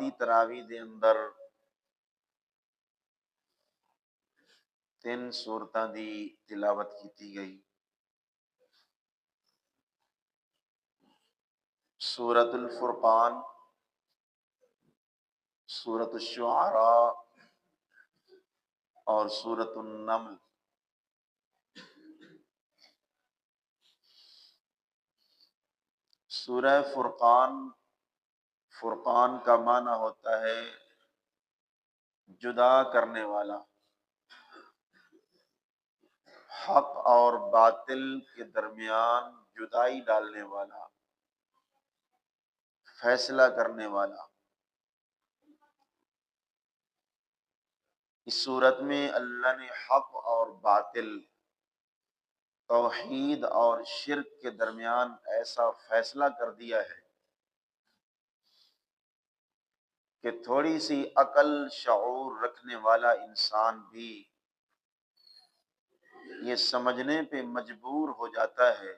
دی تراویح دے اندر 3 سورتاں دی تلاوت کیتی گئی۔ سورۃ الفرقان، سورۃ الشعراء اور سورۃ النمل۔ سورہ فرقان، فرقان کا معنی ہوتا ہے جدا کرنے والا، حق اور باطل کے درمیان جدائی ڈالنے والا، فیصلہ کرنے والا۔ اس صورت میں اللہ نے حق اور باطل، توحید اور شرک کے درمیان ایسا فیصلہ کر دیا ہے کہ تھوڑی سی عقل شعور رکھنے والا انسان بھی یہ سمجھنے پہ مجبور ہو جاتا ہے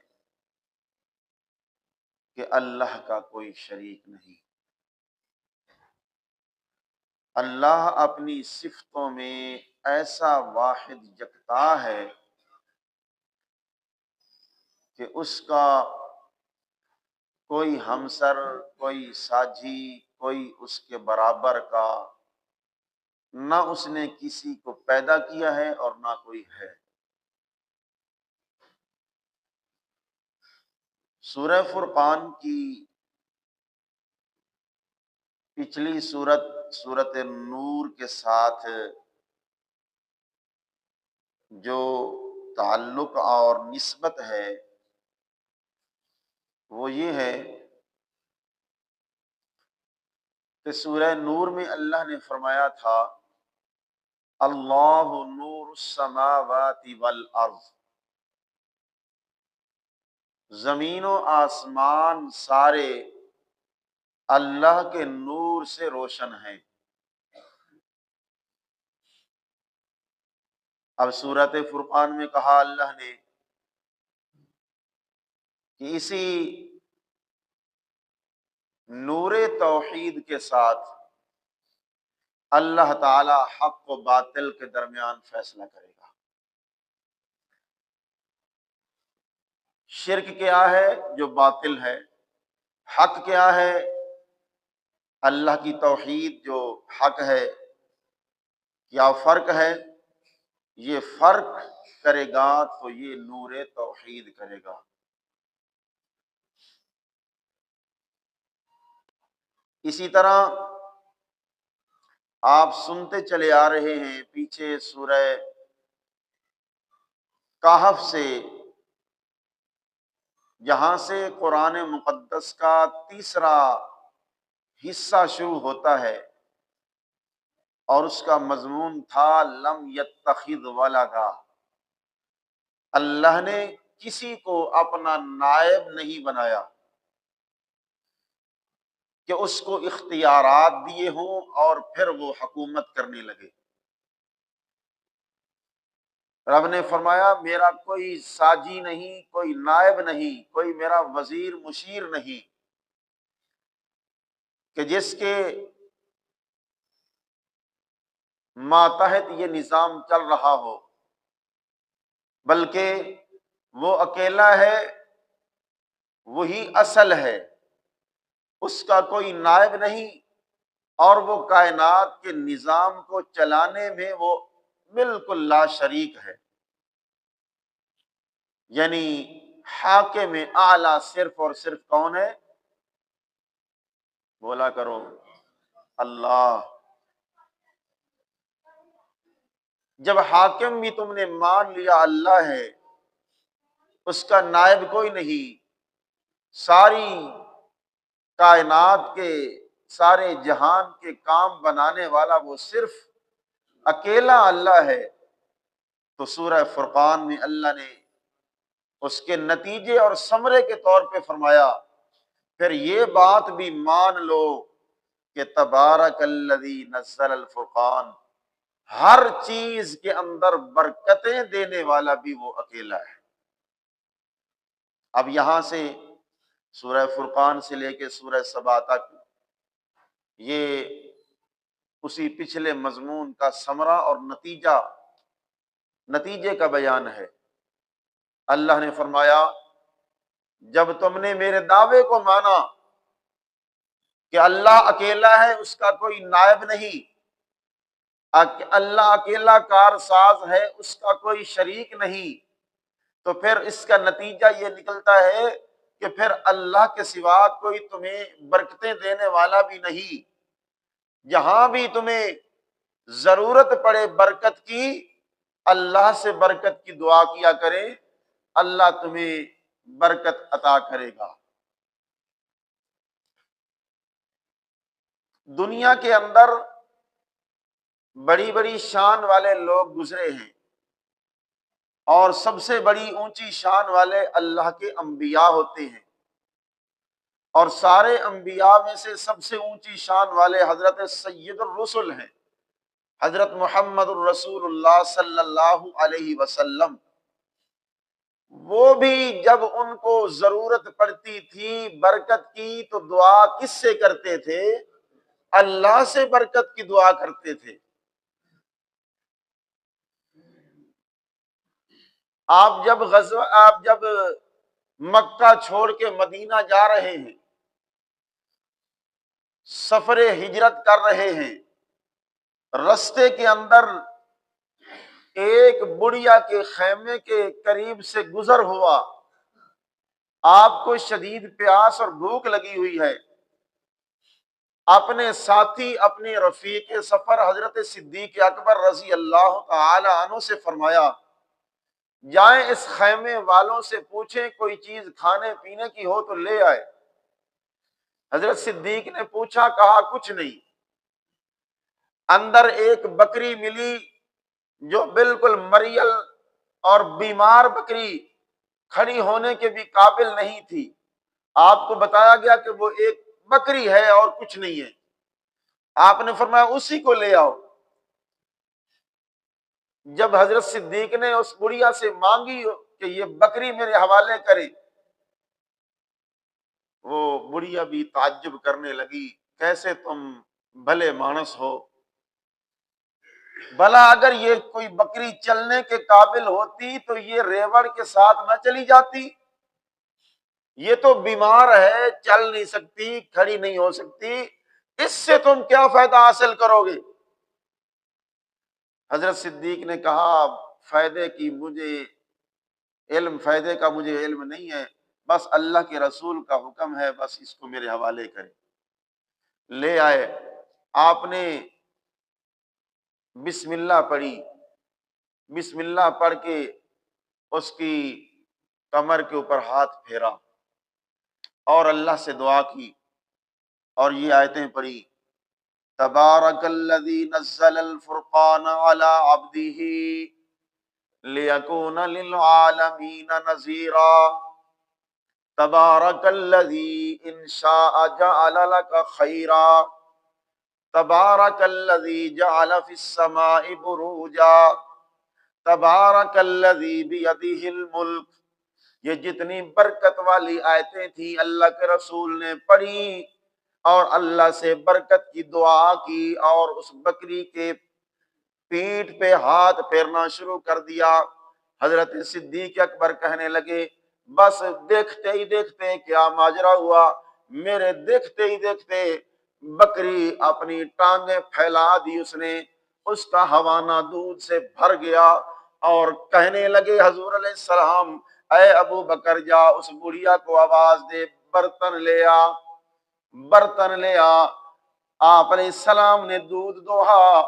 کہ اللہ کا کوئی شریک نہیں۔ اللہ اپنی صفتوں میں ایسا واحد یکتا ہے کہ اس کا کوئی ہمسر، کوئی ساجی، کوئی اس کے برابر کا نہ اس نے کسی کو پیدا کیا ہے اور نہ کوئی ہے۔ سورہ فرقان کی پچھلی سورۃ نور کے ساتھ جو تعلق اور نسبت ہے وہ یہ ہے کہ سورہ نور میں اللہ نے فرمایا تھا اللہ نور السماوات والارض، زمین و آسمان سارے اللہ کے نور سے روشن ہیں۔ اب سورۃ فرقان میں کہا اللہ نے کہ اسی نور توحید کے ساتھ اللہ تعالی حق و باطل کے درمیان فیصلہ کرے گا۔ شرک کیا ہے؟ جو باطل ہے۔ حق کیا ہے؟ اللہ کی توحید جو حق ہے۔ کیا فرق ہے؟ یہ فرق کرے گا تو یہ نور توحید کرے گا۔ اسی طرح آپ سنتے چلے آ رہے ہیں پیچھے سورہ کہف سے، جہاں سے قرآن مقدس کا تیسرا حصہ شروع ہوتا ہے اور اس کا مضمون تھا لم یتخذ ولدا، اللہ نے کسی کو اپنا نائب نہیں بنایا کہ اس کو اختیارات دیے ہوں اور پھر وہ حکومت کرنے لگے۔ رب نے فرمایا میرا کوئی ساجی نہیں، کوئی نائب نہیں، کوئی میرا وزیر مشیر نہیں کہ جس کے ماتحت یہ نظام چل رہا ہو، بلکہ وہ اکیلا ہے، وہی اصل ہے، اس کا کوئی نائب نہیں، اور وہ کائنات کے نظام کو چلانے میں وہ بالکل لا شریک ہے۔ یعنی حاکم اعلیٰ صرف اور صرف کون ہے؟ بولا کرو، اللہ۔ جب حاکم بھی تم نے مان لیا اللہ ہے، اس کا نائب کوئی نہیں، ساری کائنات کے، سارے جہان کے کام بنانے والا وہ صرف اکیلا اللہ ہے، تو سورہ فرقان میں اللہ نے اس کے نتیجے اور ثمرے کے طور پہ فرمایا پھر یہ بات بھی مان لو کہ تبارک الذی نزل الفرقان، ہر چیز کے اندر برکتیں دینے والا بھی وہ اکیلا ہے۔ اب یہاں سے سورہ فرقان سے لے کے سورہ سبا تک یہ اسی پچھلے مضمون کا ثمرہ اور نتیجے کا بیان ہے۔ اللہ نے فرمایا جب تم نے میرے دعوے کو مانا کہ اللہ اکیلا ہے، اس کا کوئی نائب نہیں، اللہ اکیلا کارساز ہے، اس کا کوئی شریک نہیں، تو پھر اس کا نتیجہ یہ نکلتا ہے کہ پھر اللہ کے سوا کوئی تمہیں برکتیں دینے والا بھی نہیں۔ جہاں بھی تمہیں ضرورت پڑے برکت کی، اللہ سے برکت کی دعا کیا کرے، اللہ تمہیں برکت عطا کرے گا۔ دنیا کے اندر بڑی بڑی شان والے لوگ گزرے ہیں، اور سب سے بڑی اونچی شان والے اللہ کے انبیاء ہوتے ہیں، اور سارے انبیاء میں سے سب سے اونچی شان والے حضرت سید الرسل ہیں، حضرت محمد الرسول اللہ صلی اللہ علیہ وسلم۔ وہ بھی جب ان کو ضرورت پڑتی تھی برکت کی تو دعا کس سے کرتے تھے؟ اللہ سے برکت کی دعا کرتے تھے۔ آپ جب مکہ چھوڑ کے مدینہ جا رہے ہیں، سفر ہجرت کر رہے ہیں، رستے کے اندر ایک بڑھیا کے خیمے کے قریب سے گزر ہوا، آپ کو شدید پیاس اور بھوک لگی ہوئی ہے، اپنے ساتھی اپنے رفیق سفر حضرت صدیق اکبر رضی اللہ تعالی عنہ سے فرمایا جائیں اس خیمے والوں سے پوچھیں کوئی چیز کھانے پینے کی ہو تو لے آئے۔ حضرت صدیق نے پوچھا، کہا کچھ نہیں۔ اندر ایک بکری ملی جو بالکل مریل اور بیمار بکری، کھڑی ہونے کے بھی قابل نہیں تھی۔ آپ کو بتایا گیا کہ وہ ایک بکری ہے اور کچھ نہیں ہے۔ آپ نے فرمایا اسی کو لے آؤ۔ جب حضرت صدیق نے اس بڑھیا سے مانگی کہ یہ بکری میرے حوالے کرے، وہ بڑھیا بھی تعجب کرنے لگی، کیسے تم بھلے مانس ہو، بھلا اگر یہ کوئی بکری چلنے کے قابل ہوتی تو یہ ریوڑ کے ساتھ نہ چلی جاتی؟ یہ تو بیمار ہے، چل نہیں سکتی، کھڑی نہیں ہو سکتی، اس سے تم کیا فائدہ حاصل کرو گے؟ حضرت صدیق نے کہا فائدے کا مجھے علم نہیں ہے، بس اللہ کے رسول کا حکم ہے، بس اس کو میرے حوالے کرے۔ لے آئے، آپ نے بسم اللہ پڑھی، بسم اللہ پڑھ کے اس کی کمر کے اوپر ہاتھ پھیرا اور اللہ سے دعا کی، اور یہ آیتیں پڑھی، تبارک الذی نزل الفرقان علی عبدہ لیکون للعالمین نذیرا، تبارک الذی ان شاء جعل لک خیرا، تبارک الذی جعل فی السماء بروجا، تبارک الذی بیدہ الملک۔ یہ جتنی برکت والی آیتیں تھی اللہ کے رسول نے پڑھی اور اللہ سے برکت کی دعا کی، اور اس بکری کے پیٹھ پہ ہاتھ پھیرنا شروع کر دیا۔ حضرت صدیق اکبر کہنے لگے بس دیکھتے ہی دیکھتے کیا ماجرا ہوا، میرے دیکھتے ہی دیکھتے بکری اپنی ٹانگیں پھیلا دی، اس کا حوانہ دودھ سے بھر گیا، اور کہنے لگے حضور علیہ السلام اے ابو بکر جا اس بڑھیا کو آواز دے، برتن لے آ، برتن لے آ۔ آپ علیہ السلام نے دودھ دوہا،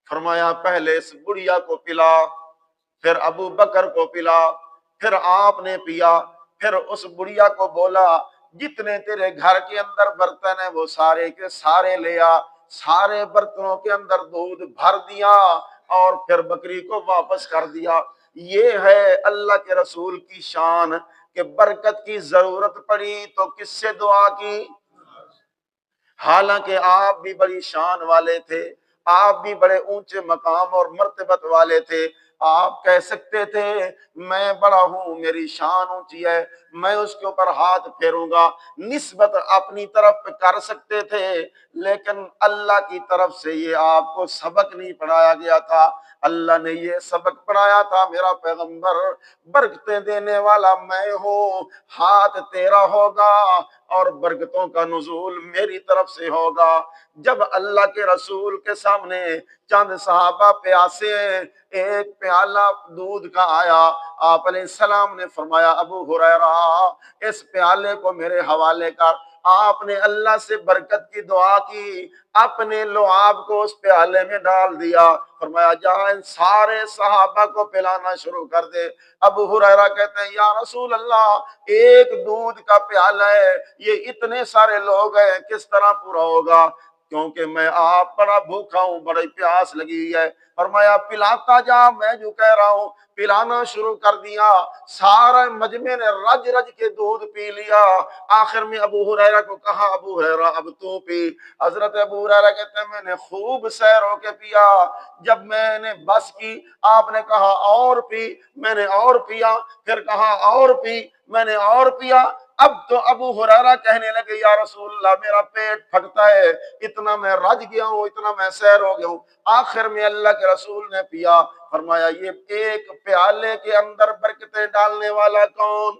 فرمایا پہلے اس بڑھیا کو پلا، پھر ابو بکر کو پلا، پھر آپ نے پیا، پھر اس بڑھیا کو بولا جتنے تیرے گھر کے اندر برتن ہیں وہ سارے کے سارے لے آ۔ سارے برتنوں کے اندر دودھ بھر دیا اور پھر بکری کو واپس کر دیا۔ یہ ہے اللہ کے رسول کی شان کہ برکت کی ضرورت پڑی تو کس سے دعا کی؟ حالانکہ آپ بھی بڑی شان والے تھے، آپ بھی بڑے اونچے مقام اور مرتبت والے تھے، آپ کہہ سکتے تھے میں بڑا ہوں، میری شان اونچی ہے، میں اس کے اوپر ہاتھ پھیروں گا، نسبت اپنی طرف کر سکتے تھے، لیکن اللہ کی طرف سے یہ آپ کو سبق نہیں پڑھایا گیا تھا۔ اللہ نے یہ سبق پڑھایا تھا، میرا پیغمبر برکتیں دینے والا میں ہوں، ہاتھ تیرا ہوگا اور برکتوں کا نزول میری طرف سے ہوگا۔ جب اللہ کے رسول کے سامنے چند صحابہ پیاسے، ایک پیالہ دودھ کا آیا، آپ علیہ السلام نے فرمایا ابو ہریرہ اس پیالے کو میرے حوالے کر۔ آپ نے اللہ سے برکت کی دعا کی، اپنے لعاب کو اس پیالے میں ڈال دیا، فرمایا جا ان سارے صحابہ کو پلانا شروع کر دے۔ ابو ہریرہ کہتے ہیں یا رسول اللہ ایک دودھ کا پیالہ ہے، یہ اتنے سارے لوگ ہیں کس طرح پورا ہوگا؟ کیونکہ میں آپ بڑا بھوکا ہوں، بڑی پیاس لگی ہوئی ہے۔ فرمایا پلاتا جا، میں جو کہہ رہا ہوں۔ پلانا شروع کر دیا، سارا مجمع نے رج رج کے دودھ پی لیا۔ آخر میں ابو ہریرہ کو کہا ابو ہریرہ اب تو پی۔ حضرت ابو ہریرہ کہتے ہیں میں نے خوب سیر ہو کے پیا، جب میں نے بس کی آپ نے کہا اور پی، میں نے اور پیا، پھر کہا اور پی، میں نے اور پیا۔ اب تو ابو ہریرہ کہنے لگے یا رسول اللہ میرا پیٹ پھٹتا ہے، اتنا میں رج گیا ہوں، اتنا میں سیر ہو گیا ہوں۔ آخر میں اللہ کے رسول نے پیا، فرمایا یہ ایک پیالے کے اندر برکتیں ڈالنے والا کون؟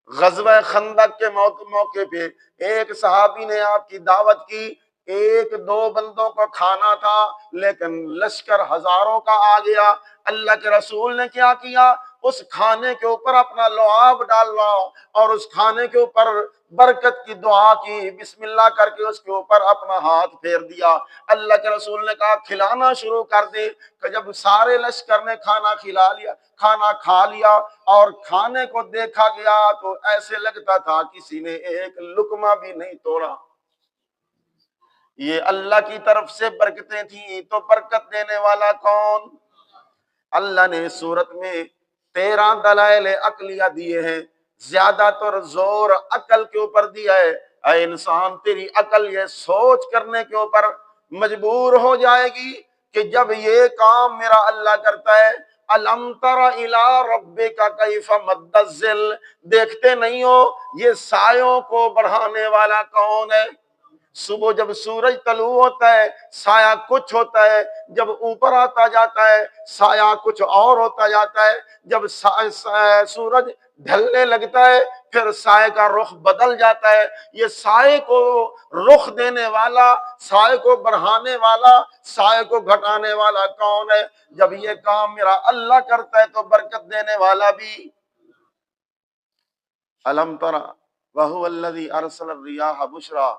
غزوہ خندق کے موقع پہ ایک صحابی نے آپ کی دعوت کی، ایک دو بندوں کو کھانا تھا لیکن لشکر ہزاروں کا آ گیا۔ اللہ کے رسول نے کیا کیا؟ اس کھانے کے اوپر اپنا لعاب ڈالا اور اس کھانے کے اوپر برکت کی دعا کی، بسم اللہ کر کے اس کے اوپر اپنا ہاتھ پھیر دیا۔ اللہ کے رسول نے کہا کھلانا شروع کر دے، کہ جب سارے لشکر نے کھانا کھا لیا اور کھانے کو دیکھا گیا تو ایسے لگتا تھا کسی نے ایک لقمہ بھی نہیں توڑا۔ یہ اللہ کی طرف سے برکتیں تھیں، تو برکت دینے والا کون؟ اللہ نے سورت میں 13 دلائل عقلیہ دیے ہیں، زیادہ تر زور عقل کے اوپر دیا ہے۔ اے انسان تیری عقل یہ سوچ کرنے کے اوپر مجبور ہو جائے گی کہ جب یہ کام میرا اللہ کرتا ہے، الم تر الی ربک کیف مد الظل، دیکھتے نہیں ہو یہ سایوں کو بڑھانے والا کون ہے؟ صبح جب سورج طلوع ہوتا ہے سایہ کچھ ہوتا ہے، جب اوپر آتا جاتا ہے سایہ کچھ اور ہوتا جاتا ہے، جب سورج ڈھلنے لگتا ہے پھر سائے کا رخ بدل جاتا ہے۔ یہ سائے کو رخ دینے والا، سائے کو بڑھانے والا، سائے کو گھٹانے والا کون ہے؟ جب یہ کام میرا اللہ کرتا ہے تو برکت دینے والا بھی۔ الم تر وہو الذی ارسل الریاح بشرا،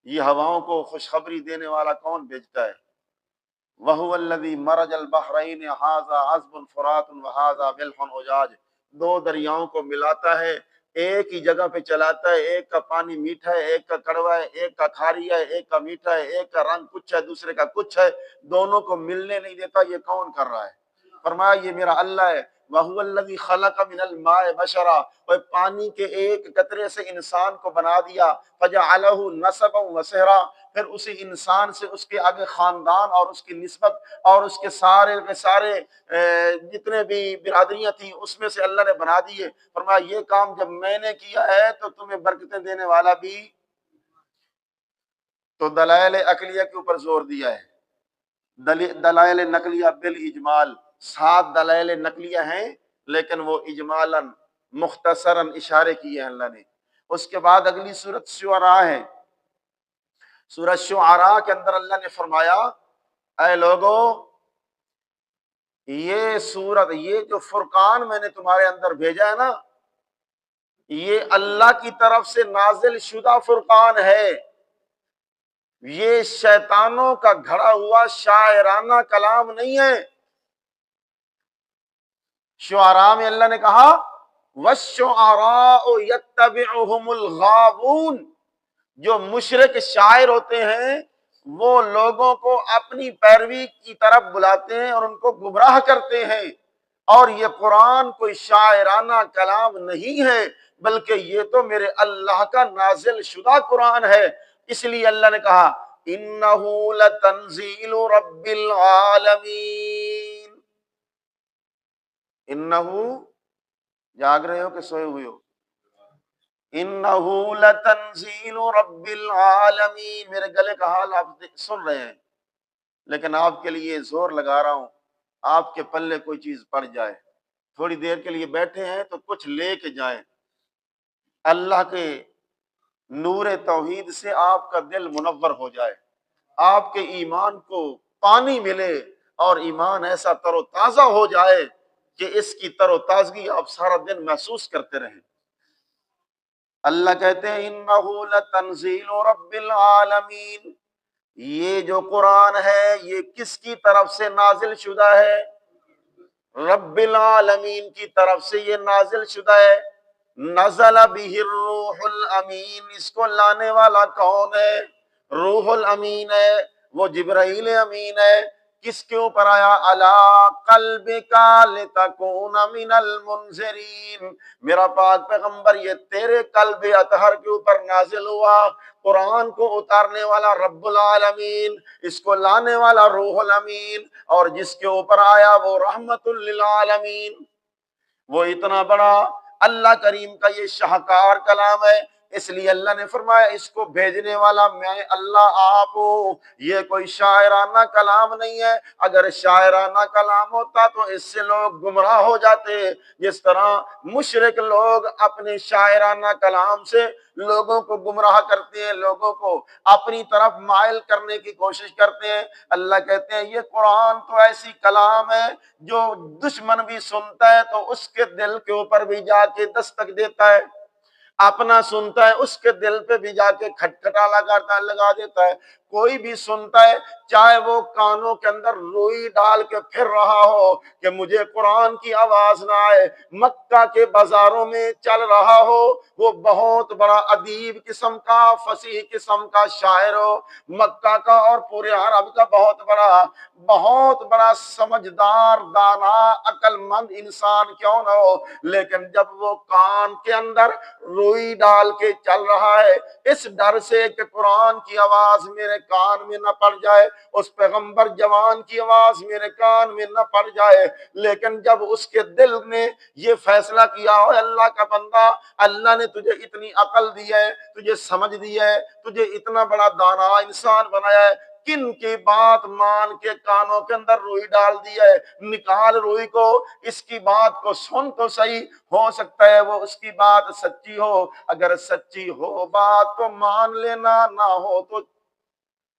یہ ہواؤں کو خوشخبری دینے والا کون بھیجتا ہے؟ وَهُوَ الَّذِي مَرَجَ الْبَحْرَيْنِ هَذَا عَذْبٌ فُرَاتٌ وَهَذَا مِلْحٌ أُجَاجٌ، دو دریاؤں کو ملاتا ہے، ایک ہی جگہ پہ چلاتا ہے، ایک کا پانی میٹھا ہے، ایک کا کڑوا ہے، ایک کا کھاری ہے، ایک کا میٹھا ہے، ایک کا رنگ کچھ ہے دوسرے کا کچھ ہے، دونوں کو ملنے نہیں دیتا۔ یہ کون کر رہا ہے؟ فرمایا یہ میرا اللہ ہے۔ وَهُوَ الَّذِي خَلَقَ مِنَ الْمَاءِ بَشَرًا، اور پانی کے ایک قطرے سے انسان کو بنا دیا، فَجَعَلَهُ نَسَبًا وَصِهْرًا، پھر اسی انسان سے اس کے آگے خاندان اور اس کی نسبت اور اس کے سارے جتنے بھی برادریاں تھیں اس میں سے اللہ نے بنا دیے۔ فرمایا یہ کام جب میں نے کیا ہے تو تمہیں برکتیں دینے والا بھی۔ تو دلائل عقلیہ کے اوپر زور دیا ہے، دلائل نقلیہ بالاجمال، 7 دلائل نقلیہ ہیں لیکن وہ اجمالاً مختصراً اشارے کیے ہیں اللہ نے۔ اس کے بعد اگلی سورت شعراء ہے، سورۃ شعراء کے اندر اللہ نے فرمایا اے لوگو یہ سورت، یہ جو فرقان میں نے تمہارے اندر بھیجا ہے نا، یہ اللہ کی طرف سے نازل شدہ فرقان ہے، یہ شیطانوں کا گھڑا ہوا شاعرانہ کلام نہیں ہے۔ شعراء میں اللہ نے کہا وَالشُّعَرَاءُ يَتَّبِعُهُمُ الْغَاوُونَ، جو مشرک شاعر ہوتے ہیں وہ لوگوں کو اپنی پیروی کی طرف بلاتے ہیں اور ان کو گمراہ کرتے ہیں، اور یہ قرآن کوئی شاعرانہ کلام نہیں ہے بلکہ یہ تو میرے اللہ کا نازل شدہ قرآن ہے۔ اس لیے اللہ نے کہا اِنَّهُ لَتَنزِيلُ رَبِّ الْعَالَمِينَ، انہو، جاگ رہے ہو کہ سوئے ہوئے ہو؟ انہو لتنزیل رب العالمین، میرے گلے کا حال آپ سن رہے ہیں، لیکن آپ کے لیے زور لگا رہا ہوں، آپ کے پلے کوئی چیز پڑ جائے، تھوڑی دیر کے لیے بیٹھے ہیں تو کچھ لے کے جائیں، اللہ کے نور توحید سے آپ کا دل منور ہو جائے، آپ کے ایمان کو پانی ملے اور ایمان ایسا تر و تازہ ہو جائے کہ اس کی تر و تازگی آپ سارا دن محسوس کرتے رہیں۔ اللہ کہتے ہیں انہو لتنزیل رب العالمین، یہ جو قرآن ہے یہ کس کی طرف سے نازل شدہ ہے؟ رب العالمین کی طرف سے یہ نازل شدہ ہے۔ نزل بہ الروح الامین، اس کو لانے والا کون ہے؟ روح الامین ہے، وہ جبرائیل امین ہے۔ کس کے اوپر آیا؟ علی قلبک لتکون من المنذرین، میرا پاک پیغمبر یہ تیرے قلب اطہر کے اوپر نازل ہوا۔ قرآن کو اتارنے والا رب العالمین، اس کو لانے والا روح الامین، اور جس کے اوپر آیا وہ رحمت للعالمین۔ وہ اتنا بڑا اللہ کریم کا یہ شاہکار کلام ہے، اس لیے اللہ نے فرمایا اس کو بھیجنے والا میں اللہ آپ ہوں۔ یہ کوئی شاعرانہ کلام نہیں ہے، اگر شاعرانہ کلام ہوتا تو اس سے لوگ گمراہ ہو جاتے، جس طرح مشرک لوگ اپنے شاعرانہ کلام سے لوگوں کو گمراہ کرتے ہیں، لوگوں کو اپنی طرف مائل کرنے کی کوشش کرتے ہیں۔ اللہ کہتے ہیں یہ قرآن تو ایسی کلام ہے جو دشمن بھی سنتا ہے تو اس کے دل کے اوپر بھی جا کے دستک دیتا ہے، اپنا سنتا ہے اس کے دل پہ بھی جا کے کھٹکھٹا لگا دیتا ہے۔ کوئی بھی سنتا ہے، چاہے وہ کانوں کے اندر روئی ڈال کے پھر رہا ہو کہ مجھے قرآن کی آواز نہ آئے، مکہ کے بازاروں میں چل رہا ہو، وہ بہت بڑا ادیب قسم کا، فصیح قسم کا شاعر ہو، مکہ کا اور پورے عرب کا بہت بڑا سمجھدار، دانا، عقل مند انسان کیوں نہ ہو، لیکن جب وہ کان کے اندر روئی ڈال کے چل رہا ہے اس ڈر سے کہ قرآن کی آواز میرے کان میں نہ پڑ جائے، اس پیغمبر جوان کی آواز میرے کان میں نہ پڑ جائے، لیکن جب اس کے دل نے یہ فیصلہ کیا ہو اللہ کا بندہ، اللہ نے تجھے اتنی عقل دی ہے، تجھے سمجھ دی ہے، تجھے اتنا بڑا دانا انسان بنایا ہے، کن کی بات مان کے کانوں کے اندر روئی ڈال دی ہے، نکال روئی کو، اس کی بات کو سن تو صحیح، ہو سکتا ہے وہ اس کی بات سچی ہو، اگر سچی ہو بات تو مان لینا، نہ ہو تو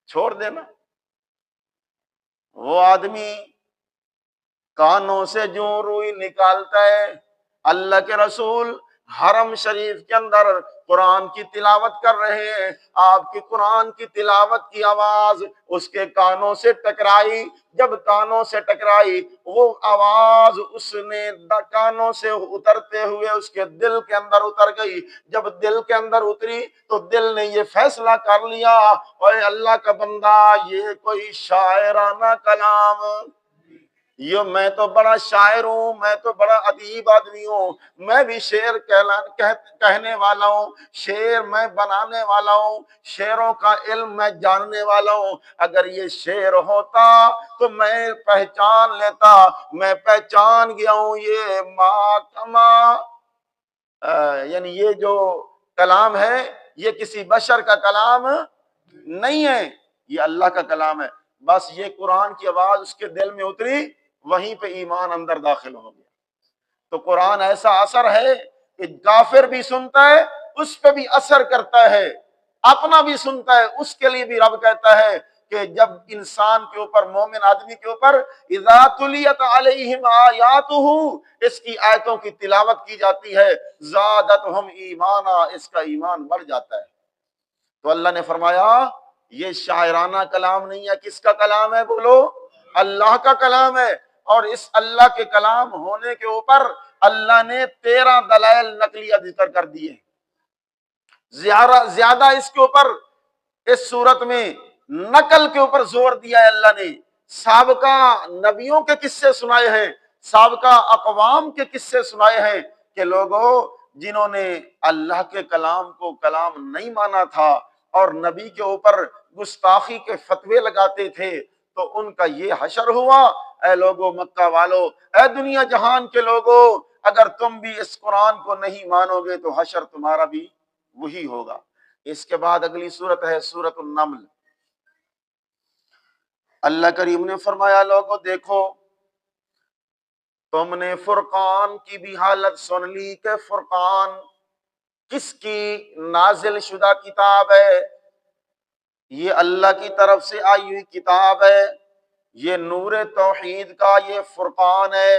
چھوڑ دینا۔ وہ آدمی کانوں سے جو روئی نکالتا ہے، اللہ کے رسول حرم شریف کے اندر قرآن کی تلاوت کر رہے ہیں، آپ کی قرآن کی تلاوت کی آواز اس کے کانوں سے ٹکرائی، جب کانوں سے ٹکرائی وہ آواز اس نے کانوں سے اترتے ہوئے اس کے دل کے اندر اتر گئی، جب دل کے اندر اتری تو دل نے یہ فیصلہ کر لیا، اے اللہ کا بندہ یہ کوئی شاعرانہ کلام، یہ میں تو بڑا شاعر ہوں، میں تو بڑا ادیب آدمی ہوں، میں بھی شعر کہنے والا ہوں، شعر میں بنانے والا ہوں، شعروں کا علم میں جاننے والا ہوں، اگر یہ شعر ہوتا تو میں پہچان لیتا، میں پہچان گیا ہوں یہ یعنی یہ جو کلام ہے یہ کسی بشر کا کلام نہیں ہے، یہ اللہ کا کلام ہے۔ بس یہ قرآن کی آواز اس کے دل میں اتری، وہیں پہ ایمان اندر داخل ہو گیا۔ تو قرآن ایسا اثر ہے کہ کافر بھی سنتا ہے اس پہ بھی اثر کرتا ہے، اپنا بھی سنتا ہے اس کے لیے بھی رب کہتا ہے کہ جب انسان کے اوپر، مومن آدمی کے اوپر اذا تلیت علیہم آیاتہ، اس کی آیتوں کی تلاوت کی جاتی ہے، زادتہم ایمانا، اس کا ایمان بڑھ جاتا ہے۔ تو اللہ نے فرمایا یہ شاعرانہ کلام نہیں ہے، کس کا کلام ہے بولو؟ اللہ کا کلام ہے، اور اس اللہ کے کلام ہونے کے اوپر اللہ نے 13 دلائل نقلیہ ذکر کر دیے، زیادہ اس کے اوپر اس صورت میں نقل کے اوپر زور دیا ہے اللہ نے، سابقہ نبیوں کے قصے سنائے ہیں، سابقہ اقوام کے قصے سنائے ہیں کہ لوگوں جنہوں نے اللہ کے کلام کو کلام نہیں مانا تھا اور نبی کے اوپر گستاخی کے فتوے لگاتے تھے، تو ان کا یہ حشر ہوا۔ اے لوگو مکہ والو، اے دنیا جہان کے لوگو، اگر تم بھی اس قرآن کو نہیں مانو گے تو حشر تمہارا بھی وہی ہوگا۔ اس کے بعد اگلی سورت ہے سورت النمل۔ اللہ کریم نے فرمایا لوگو دیکھو، تم نے فرقان کی بھی حالت سن لی کہ فرقان کس کی نازل شدہ کتاب ہے؟ یہ اللہ کی طرف سے آئی ہوئی کتاب ہے، یہ نور توحید کا یہ فرقان ہے۔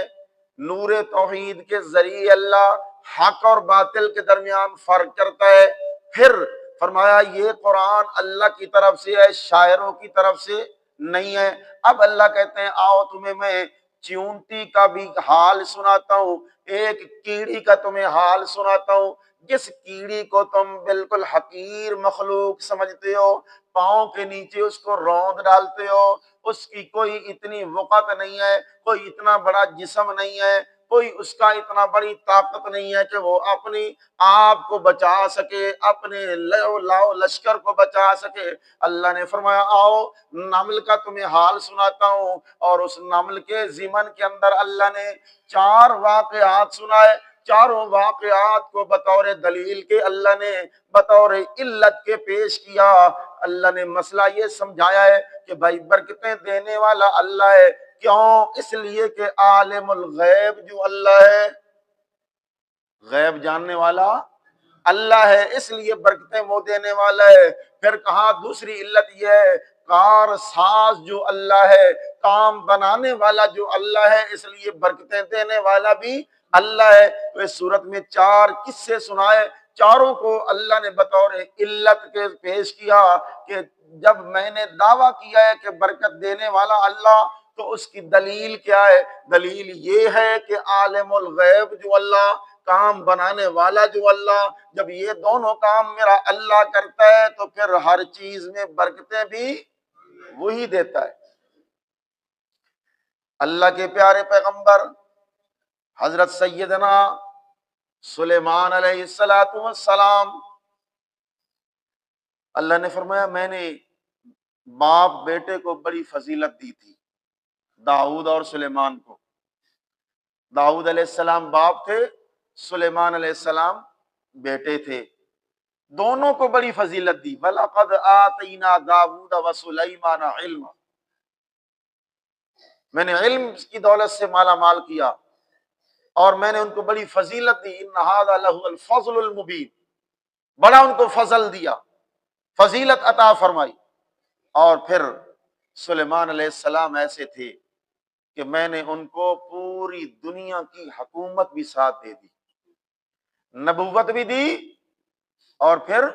نور توحید کے ذریعے اللہ حق اور باطل کے درمیان فرق کرتا ہے۔ پھر فرمایا یہ قرآن اللہ کی طرف سے ہے، شاعروں کی طرف سے نہیں ہے۔ اب اللہ کہتے ہیں آؤ تمہیں میں چیونٹی کا بھی حال سناتا ہوں، ایک کیڑی کا تمہیں حال سناتا ہوں، جس کیڑی کو تم بالکل حقیر مخلوق سمجھتے ہو، پاؤں کے نیچے اس کو روند ڈالتے ہو، اس کی کوئی اتنی وقت نہیں ہے، کوئی اتنا بڑا جسم نہیں ہے، کوئی اس کا اتنا بڑی طاقت نہیں ہے کہ وہ اپنی آپ کو بچا سکے، اپنے لاؤ لشکر کو بچا سکے۔ اللہ نے فرمایا آؤ نمل کا تمہیں حال سناتا ہوں، اور اس نمل کے ضمن کے اندر اللہ نے 4 واقعات سنائے۔ چاروں واقعات کو بطور دلیل کے اللہ نے بطور علت کے پیش کیا۔ اللہ نے مسئلہ یہ سمجھایا ہے کہ بھائی برکتیں دینے والا اللہ ہے، کیوں؟ اس لیے کہ عالم الغیب جو اللہ ہے، غیب جاننے والا اللہ ہے، اس لیے برکتیں وہ دینے والا ہے۔ پھر کہا دوسری علت یہ ہے، کار ساز جو اللہ ہے، کام بنانے والا جو اللہ ہے، اس لیے برکتیں دینے والا بھی اللہ ہے۔ تو اس صورت میں 4 قصے سنائے، چاروں کو اللہ نے بطور علت کے پیش کیا کہ جب میں نے دعویٰ کیا ہے کہ برکت دینے والا اللہ، تو اس کی دلیل کیا ہے؟ دلیل یہ ہے کہ عالم الغیب جو اللہ، کام بنانے والا جو اللہ، جب یہ دونوں کام میرا اللہ کرتا ہے تو پھر ہر چیز میں برکتیں بھی وہی دیتا ہے۔ اللہ کے پیارے پیغمبر حضرت سیدنا سلیمان علیہ السلام، اللہ نے فرمایا میں نے باپ بیٹے کو بڑی فضیلت دی تھی، داؤد اور سلیمان کو۔ داؤد علیہ السلام باپ تھے، سلیمان علیہ السلام بیٹے تھے، دونوں کو بڑی فضیلت دی۔ وَلَقَدْ آتَيْنَا دَاوُودَ وَسُلَيْمَانَ عِلْمًا، میں نے علم کی دولت سے مالا مال کیا اور میں نے ان کو بڑی فضیلت دی۔ إِنَّ هَذَا لَهُوَ الْفَضْلُ الْمُبِينُ، بڑا ان کو فضل دیا، فضیلت عطا فرمائی۔ اور پھر سلیمان علیہ السلام ایسے تھے کہ میں نے ان کو پوری دنیا کی حکومت بھی ساتھ دے دی، نبوت بھی دی اور پھر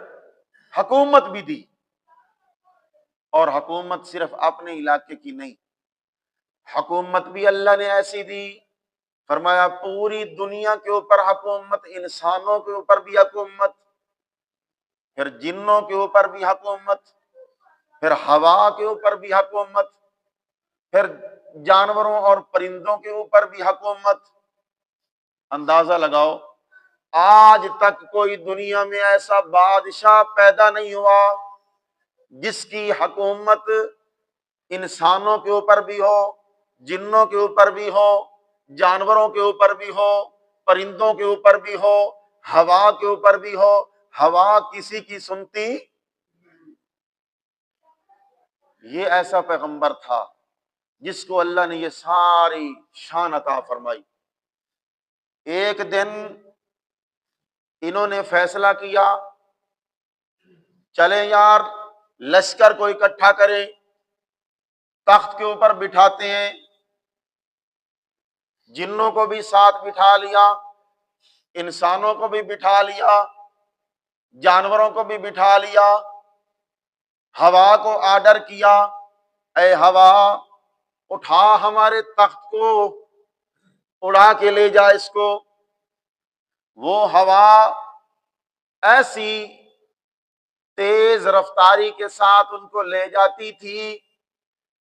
حکومت بھی دی، اور حکومت صرف اپنے علاقے کی نہیں، حکومت بھی اللہ نے ایسی دی، فرمایا پوری دنیا کے اوپر حکومت، انسانوں کے اوپر بھی حکومت، پھر جنوں کے اوپر بھی حکومت، پھر ہوا کے اوپر بھی حکومت، پھر جانوروں اور پرندوں کے اوپر بھی حکومت۔ اندازہ لگاؤ آج تک کوئی دنیا میں ایسا بادشاہ پیدا نہیں ہوا جس کی حکومت انسانوں کے اوپر بھی ہو، جنوں کے اوپر بھی ہو، جانوروں کے اوپر بھی ہو، پرندوں کے اوپر بھی ہو، ہوا کے اوپر بھی ہو۔ ہوا کسی کی سنتی، یہ ایسا پیغمبر تھا جس کو اللہ نے یہ ساری شان عطا فرمائی۔ ایک دن انہوں نے فیصلہ کیا چلیں یار لشکر کو اکٹھا کریں، تخت کے اوپر بٹھاتے ہیں، جنوں کو بھی ساتھ بٹھا لیا، انسانوں کو بھی بٹھا لیا، جانوروں کو بھی بٹھا لیا، ہوا کو آرڈر کیا اے ہوا اٹھا ہمارے تخت کو، اڑا کے لے جا اس کو۔ وہ ہوا ایسی تیز رفتاری کے ساتھ ان کو لے جاتی تھی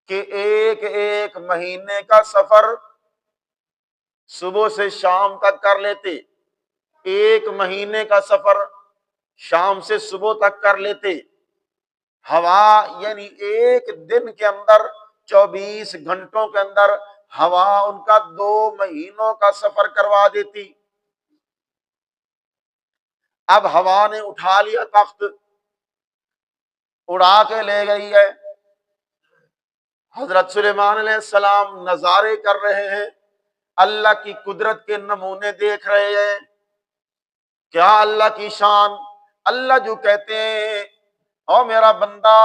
کہ ایک ایک مہینے کا سفر صبح سے شام تک کر لیتے، ایک مہینے کا سفر شام سے صبح تک کر لیتے۔ ہوا یعنی ایک دن کے اندر 24 گھنٹوں کے اندر ہوا ان کا 2 مہینوں کا سفر کروا دیتی۔ اب ہوا نے اٹھا لیا تخت، اڑا کے لے گئی ہے۔ حضرت سلیمان علیہ السلام نظارے کر رہے ہیں، اللہ کی قدرت کے نمونے دیکھ رہے ہیں۔ کیا اللہ کی شان! اللہ جو کہتے ہیں او میرا بندہ،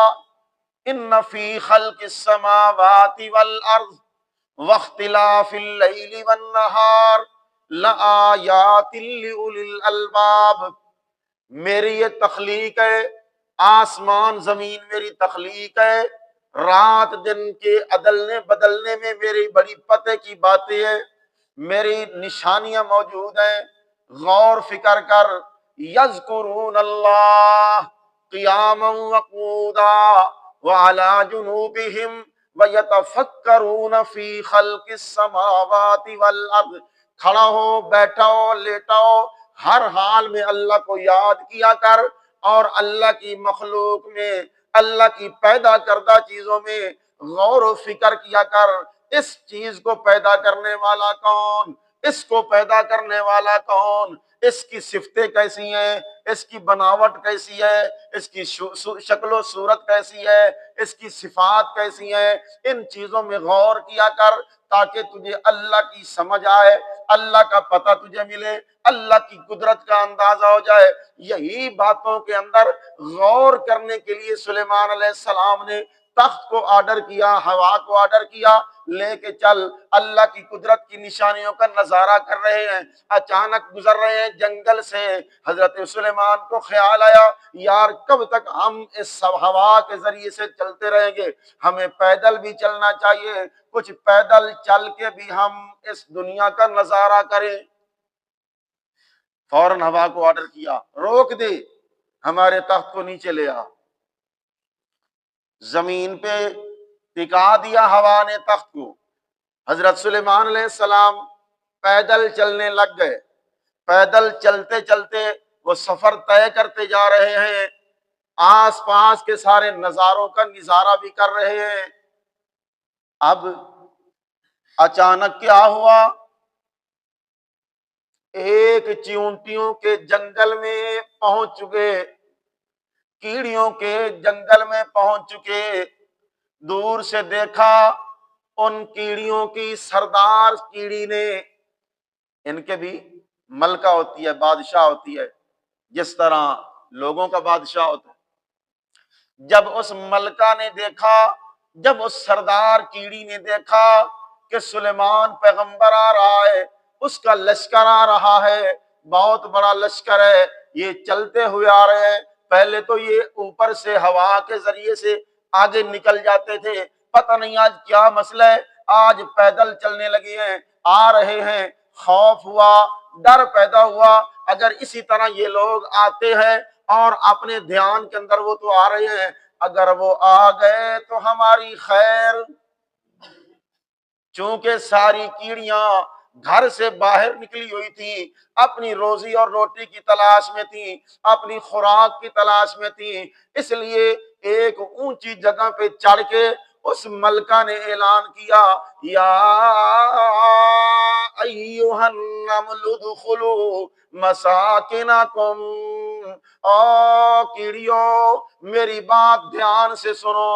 ان فی خلق السماوات والارض واختلاف اللیل والنہار لآیات لأولی الالباب، میری یہ تخلیق ہے، آسمان زمین میری تخلیق ہے، رات دن کے عدلنے بدلنے میں میری بڑی پتے کی باتیں ہیں، میری نشانیاں موجود ہیں۔ غور فکر کر، یذکرون اللہ قیاما وقعودا وعلی جنوبہم ویتفکرون فی خلق السماوات والارض، کھڑا ہو، بیٹھا ہو، لیٹا ہو، ہر حال میں اللہ کو یاد کیا کر، اور اللہ کی مخلوق میں، اللہ کی پیدا کردہ چیزوں میں غور و فکر کیا کر۔ اس چیز کو پیدا کرنے والا کون؟ اس کو پیدا کرنے والا کون؟ اس کی صفتیں کیسی ہیں؟ اس کی بناوٹ کیسی ہے؟ اس کی شکل و صورت کیسی ہے؟ اس کی صفات کیسی ہیں؟ ان چیزوں میں غور کیا کر تاکہ تجھے اللہ کی سمجھ آئے، اللہ کا پتہ تجھے ملے، اللہ کی قدرت کا اندازہ ہو جائے۔ یہی باتوں کے اندر غور کرنے کے لیے سلیمان علیہ السلام نے تخت کو آرڈر کیا، ہوا کو آرڈر کیا، لے کے چل۔ اللہ کی قدرت کی نشانیوں کا نظارہ کر رہے ہیں، اچانک گزر رہے ہیں جنگل سے۔ حضرت سلیمان کو خیال آیا، یار کب تک ہم اس ہوا کے ذریعے سے چلتے رہیں گے؟ ہمیں پیدل بھی چلنا چاہیے، کچھ پیدل چل کے بھی ہم اس دنیا کا نظارہ کریں۔ فوراً ہوا کو آرڈر کیا، روک دے، ہمارے تخت کو نیچے لے آ۔ زمین پہ ٹکا دیا ہوا نے تخت کو۔ حضرت سلیمان علیہ السلام پیدل چلنے لگ گئے۔ پیدل چلتے چلتے وہ سفر طے کرتے جا رہے ہیں، آس پاس کے سارے نظاروں کا نظارہ بھی کر رہے ہیں۔ اب اچانک کیا ہوا؟ ایک چیونٹیوں کے جنگل میں پہنچ چکے، کیڑیوں کے جنگل میں پہنچ چکے۔ دور سے دیکھا، ان کیڑیوں کی سردار کیڑی نے، ان کے بھی ملکہ ہوتی ہے، بادشاہ ہوتی ہے، جس طرح لوگوں کا بادشاہ ہوتا ہے۔ جب اس ملکہ نے دیکھا، جب اس سردار کیڑی نے دیکھا کہ سلیمان پیغمبر آ رہا ہے، اس کا لشکر آ رہا ہے، بہت بڑا لشکر ہے، یہ چلتے ہوئے آ رہے ہیں۔ پہلے تو یہ اوپر سے ہوا کے ذریعے سے آگے نکل جاتے تھے، پتہ نہیں آج کیا مسئلہ ہے، آج پیدل چلنے لگے ہیں، آ رہے ہیں۔ خوف ہوا، ڈر پیدا ہوا، اگر اسی طرح یہ لوگ آتے ہیں اور اپنے دھیان کے اندر وہ تو آ رہے ہیں، اگر وہ آ گئے تو ہماری خیر۔ چونکہ ساری کیڑیاں گھر سے باہر نکلی ہوئی تھی، اپنی روزی اور روٹی کی تلاش میں تھی، اپنی خوراک کی تلاش میں تھی، اس لیے ایک اونچی جگہ پہ چڑھ کے اس ملکہ نے اعلان کیا، یا ایھا النمل ادخلوا مساکنکم، او کیڑیوں میری بات دھیان سے سنو،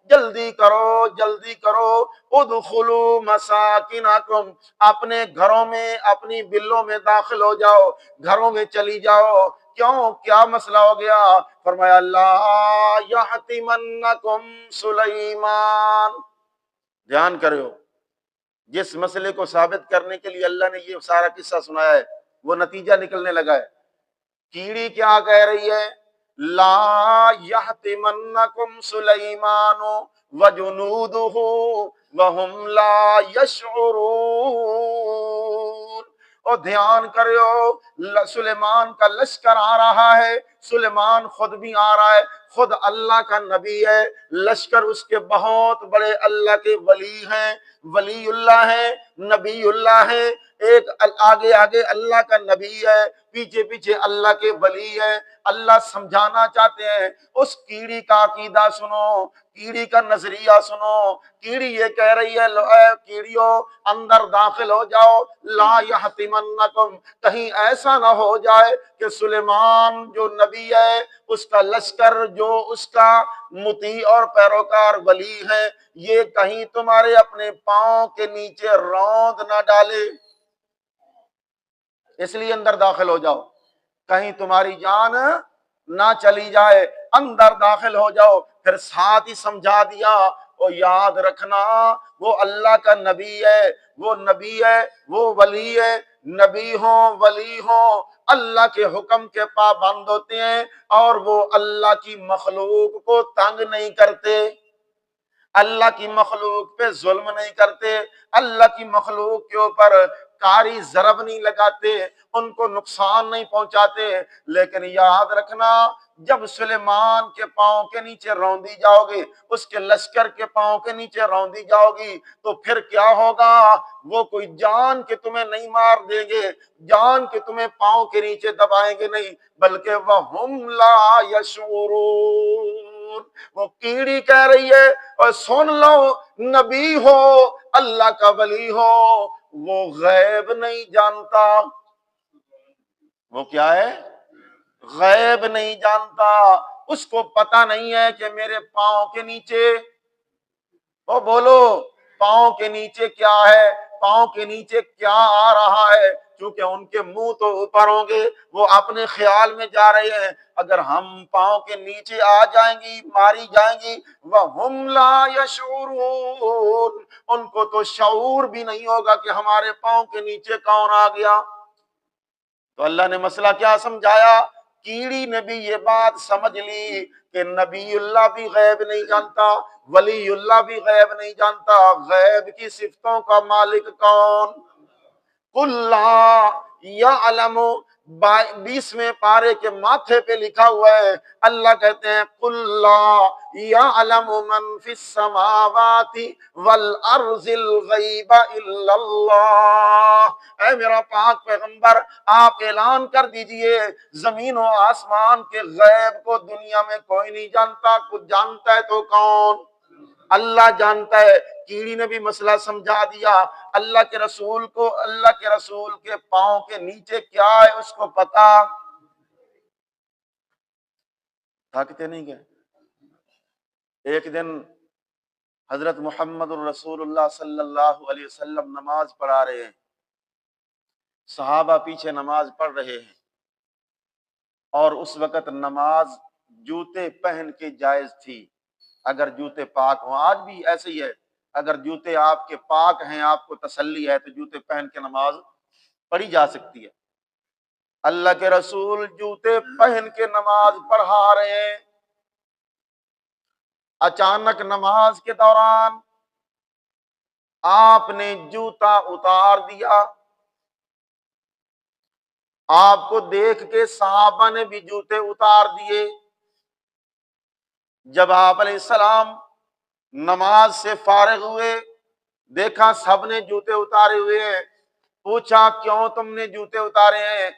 جلدی کرو جلدی کرو، ادخلوا مساکنکم، اپنے گھروں میں، اپنی بلوں میں داخل ہو جاؤ، گھروں میں چلی جاؤ۔ کیوں؟ کیا مسئلہ ہو گیا؟ فرمایا لا یحطمنکم سلیمان۔ دھیان کرو، جس مسئلے کو ثابت کرنے کے لیے اللہ نے یہ سارا قصہ سنایا ہے وہ نتیجہ نکلنے لگا ہے۔ کیڑی کیا کہہ رہی ہے؟ لا یحطمنکم سلیمان وجنودہ وہم لا یشعرون۔ اور دھیان کرو، سلیمان کا لشکر آ رہا ہے، سلیمان خود بھی آ رہا ہے، خود اللہ کا نبی ہے، لشکر اس کے بہت بڑے اللہ کے ولی ہیں، ولی اللہ ہے، نبی اللہ ہے، ایک آگے آگے اللہ کا نبی ہے، پیچھے پیچھے اللہ کے ولی ہے۔ اللہ سمجھانا چاہتے ہیں، اس کیڑی کا عقیدہ سنو، کیڑی کا نظریہ سنو، کیڑی یہ کہہ رہی ہے اے کیڑیوں اندر داخل ہو جاؤ، لا یحتمنکم، کہیں ایسا نہ ہو جائے کہ سلیمان جو نبی ہے، اس کا لشکر جو اس کا مطیع اور پیروکار ولی ہے، یہ کہیں تمہارے اپنے پاؤں کے نیچے روند نہ ڈالے، اس لیے اندر داخل ہو جاؤ، کہیں تمہاری جان نہ چلی جائے، اندر داخل ہو جاؤ۔ پھر ساتھ ہی سمجھا دیا، وہ یاد رکھنا وہ اللہ کا نبی ہے، وہ نبی ہے، وہ ولی ہے، نبی ہوں ولی ہوں اللہ کے حکم کے پابند ہوتے ہیں، اور وہ اللہ کی مخلوق کو تنگ نہیں کرتے، اللہ کی مخلوق پہ ظلم نہیں کرتے، اللہ کی مخلوق کے اوپر کاری ضرب نہیں لگاتے، ان کو نقصان نہیں پہنچاتے۔ لیکن یاد رکھنا جب سلیمان کے پاؤں کے نیچے روندی جاؤ گے، اس کے لشکر کے پاؤں کے نیچے روندی جاؤ گی، تو پھر کیا ہوگا؟ وہ کوئی جان کے تمہیں نہیں مار دیں گے، جان کے تمہیں پاؤں کے نیچے دبائیں گے نہیں، بلکہ وَهُمْ لَا يَشْعُرُونَ، وہ کیڑی کہہ رہی ہے اور سن لو، نبی ہو اللہ کا ولی ہو، وہ غیب نہیں جانتا۔ وہ کیا ہے؟ غیب نہیں جانتا، اس کو پتہ نہیں ہے کہ میرے پاؤں کے نیچے، وہ بولو پاؤں کے نیچے کیا ہے، پاؤں کے نیچے کیا آ رہا ہے، کیونکہ ان کے منہ تو اوپر ہوں گے، وہ اپنے خیال میں جا رہے ہیں، اگر ہم پاؤں کے نیچے آ جائیں گی ماری جائیں گی، وَهُمْ لَا يَشْعُرُونَ، ان کو تو شعور بھی نہیں ہوگا کہ ہمارے پاؤں کے نیچے کون آ گیا۔ تو اللہ نے مسئلہ کیا سمجھایا؟ کیڑی نے بھی یہ بات سمجھ لی کہ نبی اللہ بھی غیب نہیں جانتا، ولی اللہ بھی غیب نہیں جانتا، غیب کی صفتوں کا مالک کون؟ قُلْ لَا يَعْلَمُ، 20ویں پارے کے ماتھے پہ لکھا ہوا ہے، اللہ کہتے ہیں قُلْ لَا يَعْلَمُ مَنْ فِي السَّمَاوَاتِ وَالْأَرْضِ الْغَيْبَ إِلَّا اللَّهُ، اے میرا پاک پیغمبر آپ اعلان کر دیجئے زمین و آسمان کے غیب کو دنیا میں کوئی نہیں جانتا، کچھ جانتا ہے تو کون؟ اللہ جانتا ہے۔ کیڑی نے بھی مسئلہ سمجھا دیا، اللہ کے رسول کو اللہ کے رسول کے پاؤں کے نیچے کیا ہے اس کو پتا، تھکتے نہیں گئے۔ ایک دن حضرت محمد الرسول اللہ صلی اللہ علیہ وسلم نماز پڑھا رہے ہیں، صحابہ پیچھے نماز پڑھ رہے ہیں، اور اس وقت نماز جوتے پہن کے جائز تھی، اگر جوتے پاک ہوں، آج بھی ایسے ہی ہے، اگر جوتے آپ کے پاک ہیں، آپ کو تسلی ہے، تو جوتے پہن کے نماز پڑھی جا سکتی ہے۔ اللہ کے رسول جوتے پہن کے نماز پڑھا رہے ہیں، اچانک نماز کے دوران آپ نے جوتا اتار دیا، آپ کو دیکھ کے صحابہ نے بھی جوتے اتار دیے۔ جب آپ علیہ السلام نماز سے فارغ ہوئے، دیکھا سب نے جوتے اتارے ہوئے ہیں، پوچھا کیوں تم نے جوتے اتارے ہیں؟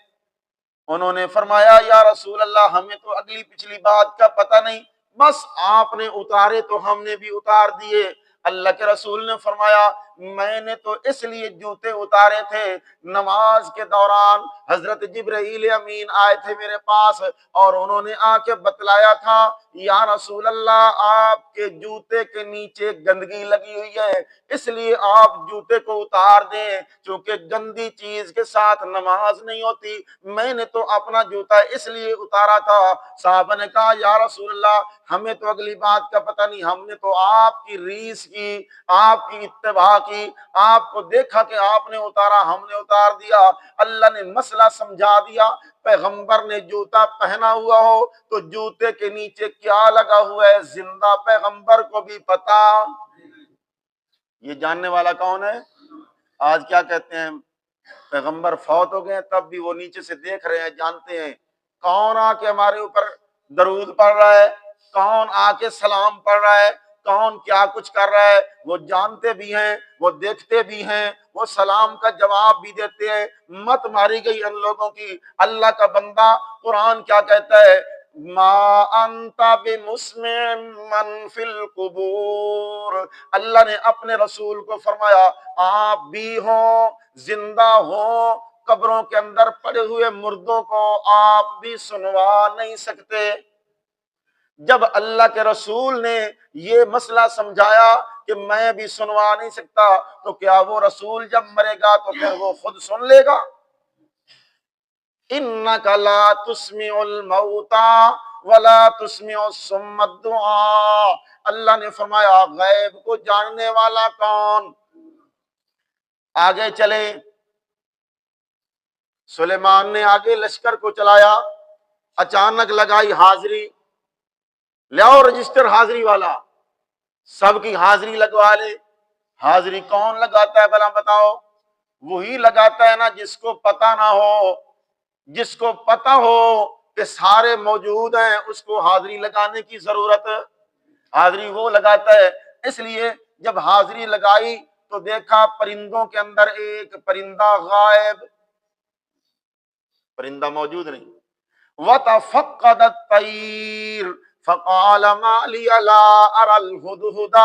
انہوں نے فرمایا یا رسول اللہ ہمیں تو اگلی پچھلی بات کا پتہ نہیں، بس آپ نے اتارے تو ہم نے بھی اتار دیے۔ اللہ کے رسول نے فرمایا میں نے تو اس لیے جوتے اتارے تھے، نماز کے دوران حضرت جبرائیل امین آئے تھے میرے پاس، اور انہوں نے آ کے بتلایا تھا یا رسول اللہ آپ کے جوتے کے نیچے گندگی لگی ہوئی ہے، اس لیے آپ جوتے کو اتار دیں، چونکہ گندی چیز کے ساتھ نماز نہیں ہوتی، میں نے تو اپنا جوتا اس لیے اتارا تھا۔ صحابہ نے کہا یا رسول اللہ ہمیں تو اگلی بات کا پتہ نہیں، ہم نے تو آپ کی ریس کی، آپ کی اتباع کی، آپ کو دیکھا کہ آپ نے اتارا ہم نے اتار دیا۔ اللہ نے مسئلہ سمجھا دیا، پیغمبر نے جوتا پہنا ہوا ہو تو جوتے کے نیچے کیا لگا ہوا ہے زندہ پیغمبر کو بھی پتا۔ یہ جاننے والا کون ہے؟ آج کیا کہتے ہیں پیغمبر فوت ہو گئے تب بھی وہ نیچے سے دیکھ رہے ہیں، جانتے ہیں کون آ کے ہمارے اوپر درود پڑھ رہا ہے، کون آ کے سلام پڑھ رہا ہے، کون کیا کچھ کر رہا ہے، وہ جانتے بھی ہیں، وہ دیکھتے بھی ہیں، وہ سلام کا جواب بھی دیتے ہیں۔ مت ماری گئی ان لوگوں کی۔ اللہ کا بندہ قرآن کیا کہتا ہے؟ ما انت بمسمع من فی القبور، اللہ نے اپنے رسول کو فرمایا آپ بھی ہوں، زندہ ہوں، قبروں کے اندر پڑے ہوئے مردوں کو آپ بھی سنوا نہیں سکتے۔ جب اللہ کے رسول نے یہ مسئلہ سمجھایا کہ میں بھی سنوا نہیں سکتا، تو کیا وہ رسول جب مرے گا تو پھر وہ خود سن لے گا؟ انک لا تسمع الموتى ولا تسمع الصم الدعاء، اللہ نے فرمایا غیب کو جاننے والا کون؟ آگے چلے، سلیمان نے آگے لشکر کو چلایا، اچانک لگائی حاضری، لیاؤ رجسٹر حاضری والا، سب کی حاضری لگوا لے۔ حاضری کون لگاتا ہے بھلا بتاؤ؟ وہی لگاتا ہے نا جس کو پتہ نہ ہو، جس کو پتہ ہو کہ سارے موجود ہیں اس کو حاضری لگانے کی ضرورت، حاضری وہ لگاتا ہے۔ اس لیے جب حاضری لگائی تو دیکھا پرندوں کے اندر ایک پرندہ غائب، پرندہ موجود نہیں۔ وَتَفَقَّدَ الطَّيْرُ فَقَالَ مَا لِيَ لَا أَرَى الْهُدْهُدَ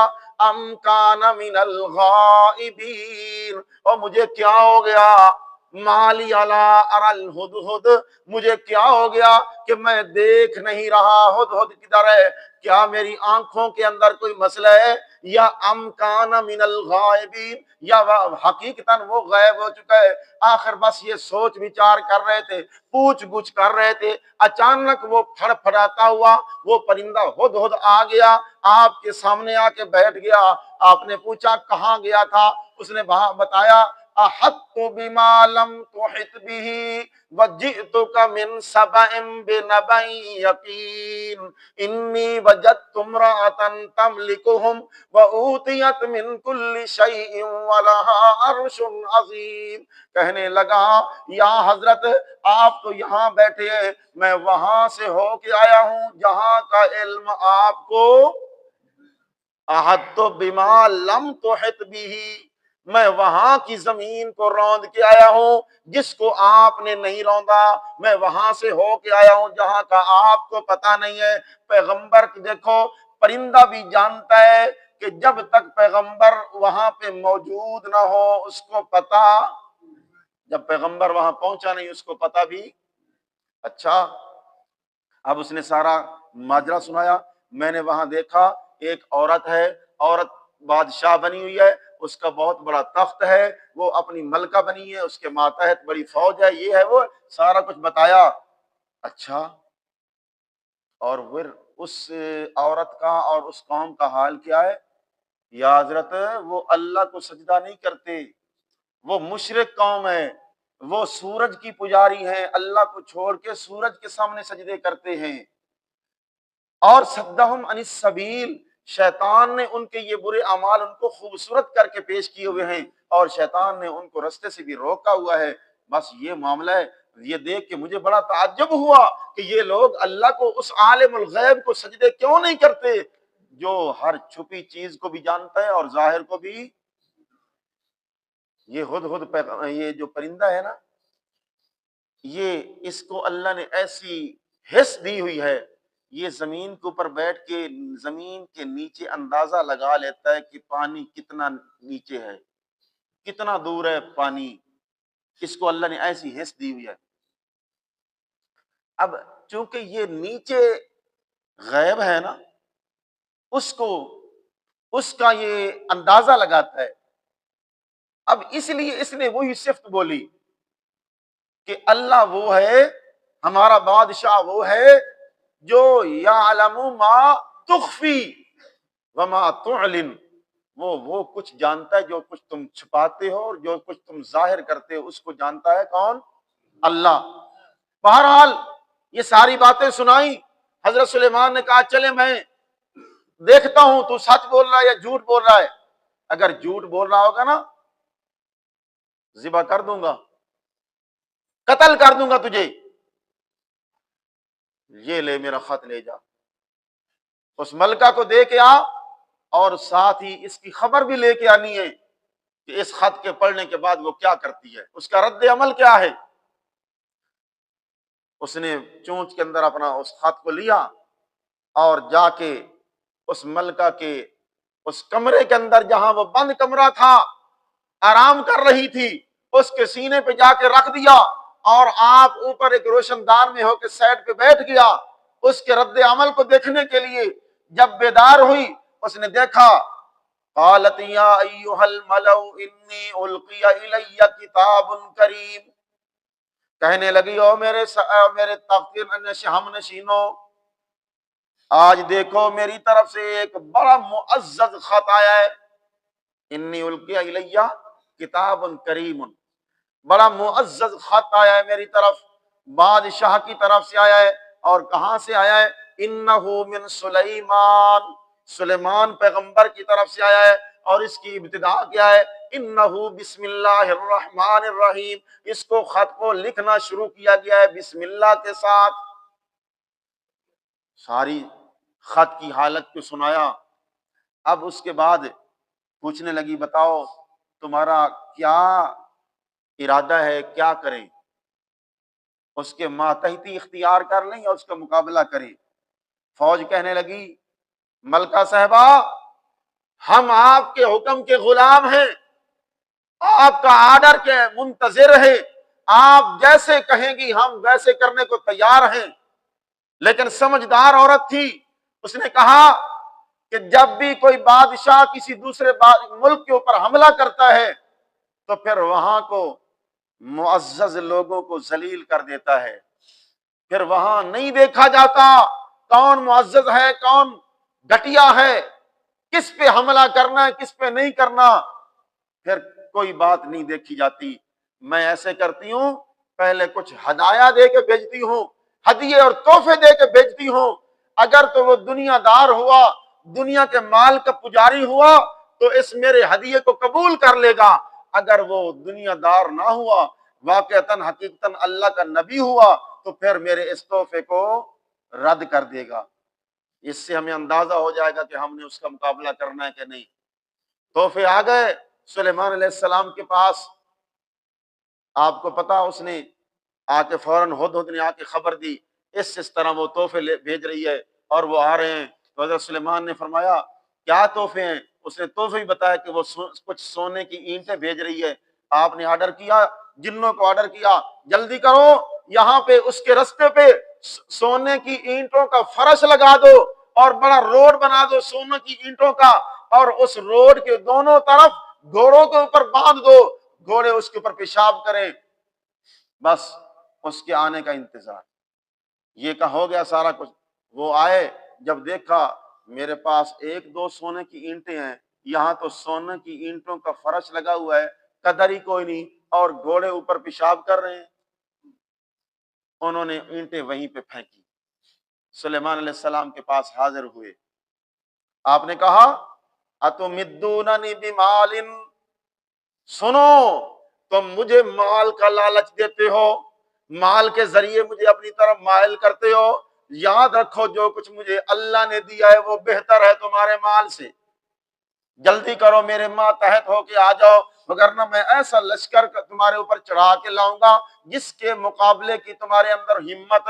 أَمْ كَانَ مِنَ الْغَائِبِينَ، اور مجھے کیا ہو گیا، مَا لِيَ لَا أَرَى الْهُدْهُدَ، مجھے کیا ہو گیا کہ میں دیکھ نہیں رہا ہدہد کدھر ہے؟ کیا میری آنکھوں کے اندر کوئی مسئلہ ہے، یا ام کان من الغائبین، یا حقیقتاً وہ غائب ہو چکا ہے؟ آخر بس یہ سوچ وچار کر رہے تھے، پوچھ گچھ کر رہے تھے، اچانک وہ پھڑ پھڑاتا ہوا وہ پرندہ ہدہد آ گیا، آپ کے سامنے آ کے بیٹھ گیا۔ آپ نے پوچھا کہاں گیا تھا؟ اس نے وہاں بتایا احطت بما لم تحط به وجئتك من سبأ بنبأ یقین انی وجدت امرأة تملکهم وأوتیت من كل شيء ولها عرش عظیم، کہنے لگا یا حضرت آپ تو یہاں بیٹھے ہیں، میں وہاں سے ہو کے آیا ہوں جہاں کا علم آپ کو، احط بما لم تحط به، میں وہاں کی زمین کو روند کے آیا ہوں جس کو آپ نے نہیں روندا، میں وہاں سے ہو کے آیا ہوں جہاں کا آپ کو پتہ نہیں ہے۔ پیغمبر دیکھو، پرندہ بھی جانتا ہے کہ جب تک پیغمبر وہاں پہ موجود نہ ہو اس کو پتہ، جب پیغمبر وہاں پہنچا نہیں اس کو پتہ بھی۔ اچھا، اب اس نے سارا ماجرا سنایا، میں نے وہاں دیکھا ایک عورت ہے، عورت بادشاہ بنی ہوئی ہے، اس کا بہت بڑا تخت ہے، وہ اپنی ملکہ بنی ہے، اس کے ماتحت بڑی فوج ہے، یہ ہے وہ سارا کچھ بتایا۔ اچھا، اور پھر اس عورت کا اور اس قوم کا حال کیا ہے؟ یا حضرت وہ اللہ کو سجدہ نہیں کرتے، وہ مشرک قوم ہے، وہ سورج کی پجاری ہیں، اللہ کو چھوڑ کے سورج کے سامنے سجدے کرتے ہیں۔ اور صدہم عن السبیل، شیطان نے ان کے یہ برے اعمال ان کو خوبصورت کر کے پیش کیے ہوئے ہیں، اور شیطان نے ان کو رستے سے بھی روکا ہوا ہے۔ بس یہ معاملہ ہے۔ یہ دیکھ کے مجھے بڑا تعجب ہوا کہ یہ لوگ اللہ کو، اس عالم الغیب کو سجدے کیوں نہیں کرتے جو ہر چھپی چیز کو بھی جانتا ہے اور ظاہر کو بھی۔ یہ ہدہد یہ جو پرندہ ہے نا، یہ اس کو اللہ نے ایسی حس دی ہوئی ہے، یہ زمین کے اوپر بیٹھ کے زمین کے نیچے اندازہ لگا لیتا ہے کہ پانی کتنا نیچے ہے، کتنا دور ہے پانی، اس کو اللہ نے ایسی حس دی ہوئی ہے۔ اب چونکہ یہ نیچے غیب ہے نا، اس کا یہ اندازہ لگاتا ہے۔ اب اس لیے اس نے وہی صفت بولی کہ اللہ وہ ہے، ہمارا بادشاہ وہ ہے جو یعلم ما تخفی وما تعلن، وہ کچھ جانتا ہے جو کچھ تم چھپاتے ہو اور جو کچھ تم ظاہر کرتے ہو، اس کو جانتا ہے کون؟ اللہ۔ بہرحال یہ ساری باتیں سنائی، حضرت سلیمان نے کہا چلے میں دیکھتا ہوں تو سچ بول رہا ہے یا جھوٹ بول رہا ہے، اگر جھوٹ بول رہا ہوگا نا ذبح کر دوں گا، قتل کر دوں گا تجھے، یہ لے میرا خط لے جا، اس ملکہ کو دے کے آ، اور ساتھ ہی اس کی خبر بھی لے کے آنی ہے کہ اس خط کے پڑھنے کے بعد وہ کیا کرتی ہے، اس کا رد عمل کیا ہے۔ اس نے چونچ کے اندر اپنا اس خط کو لیا اور جا کے اس ملکہ کے اس کمرے کے اندر جہاں وہ بند کمرہ تھا، آرام کر رہی تھی، اس کے سینے پہ جا کے رکھ دیا، اور آپ اوپر ایک روشن دان میں ہو کے سائڈ پہ بیٹھ گیا اس کے رد عمل کو دیکھنے کے لیے۔ جب بیدار ہوئی اس نے دیکھا، قالت یا ایھا الملأ انی القی الی کتاب کریم، کہنے لگی او میرے تخت ہم نشینوں، آج دیکھو میری طرف سے ایک بڑا معزز خط آیا ہے، انی القی الی کتاب کریم، بڑا معزز خط آیا ہے میری طرف، بادشاہ کی طرف سے آیا ہے، اور کہاں سے آیا ہے؟ انہو من سلیمان، سلیمان پیغمبر کی طرف سے آیا ہے، اور اس کی ابتدا کیا ہے؟ انہو بسم اللہ الرحمن الرحیم، اس کو خط کو لکھنا شروع کیا گیا ہے بسم اللہ کے ساتھ۔ ساری خط کی حالت کو سنایا۔ اب اس کے بعد پوچھنے لگی بتاؤ تمہارا کیا ارادہ ہے، کیا کریں؟ اس کے ماتحتی اختیار کر لیں یا اس کا مقابلہ کریں؟ فوج کہنے لگی ملکہ صاحبہ ہم آپ کے حکم کے غلام ہیں، آپ کا آرڈر کے منتظر ہیں، آپ جیسے کہیں گی ہم ویسے کرنے کو تیار ہیں۔ لیکن سمجھدار عورت تھی، اس نے کہا کہ جب بھی کوئی بادشاہ کسی دوسرے ملک کے اوپر حملہ کرتا ہے تو پھر وہاں کو معزز لوگوں کو ذلیل کر دیتا ہے، پھر وہاں نہیں دیکھا جاتا کون معزز ہے کون گھٹیا ہے، کس پہ حملہ کرنا ہے کس پہ نہیں کرنا، پھر کوئی بات نہیں دیکھی جاتی۔ میں ایسے کرتی ہوں، پہلے کچھ ہدایہ دے کے بھیجتی ہوں، ہدیے اور تحفے دے کے بھیجتی ہوں، اگر تو وہ دنیا دار ہوا، دنیا کے مال کا پجاری ہوا تو اس میرے ہدیے کو قبول کر لے گا، اگر وہ دنیا دار نہ ہوا، واقعتاً حقیقتاً اللہ کا نبی ہوا، تو پھر میرے اس تحفے کو رد کر دے گا۔ اس سے ہمیں اندازہ ہو جائے گا کہ ہم نے اس کا مقابلہ کرنا ہے کہ نہیں۔ تحفے آ گئے سلیمان علیہ السلام کے پاس، آپ کو پتا اس نے آ کے فوراً ہدہد نے آ کے خبر دی اس طرح وہ تحفے بھیج رہی ہے اور وہ آ رہے ہیں۔ تو حضرت سلیمان نے فرمایا کیا تحفے ہیں؟ اس نے تحفے ہی بتایا کہ وہ کچھ سونے کی اینٹیں بھیج رہی ہے۔ آپ نے آرڈر کیا، جنوں کو آرڈر کیا جلدی کرو، یہاں پہ اس کے رستے پہ سونے کی اینٹوں کا فرش لگا دو اور بڑا روڈ بنا دو سونے کی اینٹوں کا، اور اس روڈ کے دونوں طرف گھوڑوں کے اوپر باندھ دو، گھوڑے اس کے اوپر پیشاب کریں، بس اس کے آنے کا انتظار۔ یہ کہ ہو گیا سارا کچھ۔ وہ آئے، جب دیکھا میرے پاس ایک دو سونے کی اینٹیں ہیں، یہاں تو سونے کی اینٹوں کا فرش لگا ہوا ہے، قدر ہی کوئی نہیں، اور گھوڑے اوپر پیشاب کر رہے ہیں۔ انہوں نے اینٹیں وہیں پہ پھینکی، سلیمان علیہ السلام کے پاس حاضر ہوئے۔ آپ نے کہا اتمدوننی بمال، سنو تم مجھے مال کا لالچ دیتے ہو، مال کے ذریعے مجھے اپنی طرف مائل کرتے ہو، یاد رکھو جو کچھ مجھے اللہ نے دیا ہے وہ بہتر ہے تمہارے مال سے، جلدی کرو میرے ماتحت ہو کے آ جاؤ، وگرنہ میں ایسا لشکر تمہارے اوپر چڑھا کے لاؤں گا جس کے مقابلے کی تمہارے اندر ہمت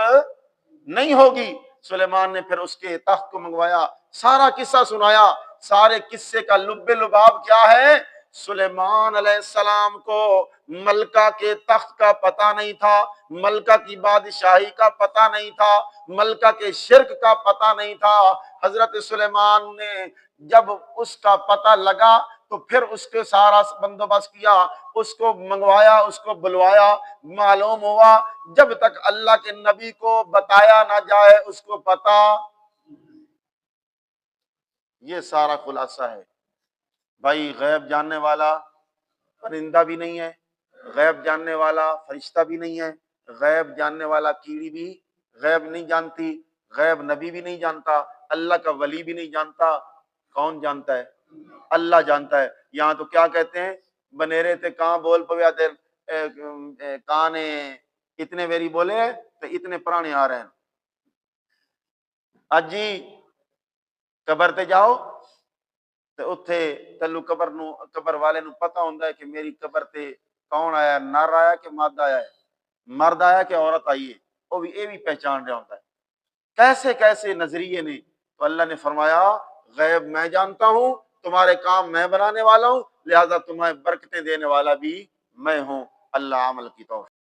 نہیں ہوگی۔ سلیمان نے پھر اس کے تخت کو منگوایا، سارا قصہ سنایا۔ سارے قصے کا لب لباب کیا ہے؟ سلیمان علیہ السلام کو ملکہ کے تخت کا پتہ نہیں تھا، ملکہ کی بادشاہی کا پتہ نہیں تھا، ملکہ کے شرک کا پتہ نہیں تھا۔ حضرت سلیمان نے جب اس کا پتہ لگا تو پھر اس کے سارا بندوبست کیا، اس کو منگوایا، اس کو بلوایا۔ معلوم ہوا جب تک اللہ کے نبی کو بتایا نہ جائے اس کو پتہ۔ یہ سارا خلاصہ ہے بھائی۔ غیب جاننے والا پرندہ بھی نہیں ہے، غیب جاننے والا فرشتہ بھی نہیں ہے، غیب جاننے والا کیڑی بھی غیب نہیں جانتی، غیب نبی بھی نہیں جانتا، اللہ کا ولی بھی نہیں جانتا۔ کون جانتا ہے؟ اللہ جانتا ہے۔ یہاں تو کیا کہتے ہیں، بنیرے تے کہاں بول پویا تے کانے اتنے ویری بولے تو اتنے پرانے آ رہے ہیں۔ اج جی قبر تے جاؤ تے اتھے تلو قبر والے نو پتہ ہوندا ہے کہ میری قبر تے کون آیا، نر آیا کہ مادہ آیا ہے، مرد آیا کہ عورت آئی ہے، وہ بھی یہ بھی پہچان رہا ہوتا ہے۔ کیسے کیسے نظریے نے، تو اللہ نے فرمایا غیب میں جانتا ہوں، تمہارے کام میں بنانے والا ہوں، لہذا تمہیں برکتیں دینے والا بھی میں ہوں۔ اللہ عمل کی توفیق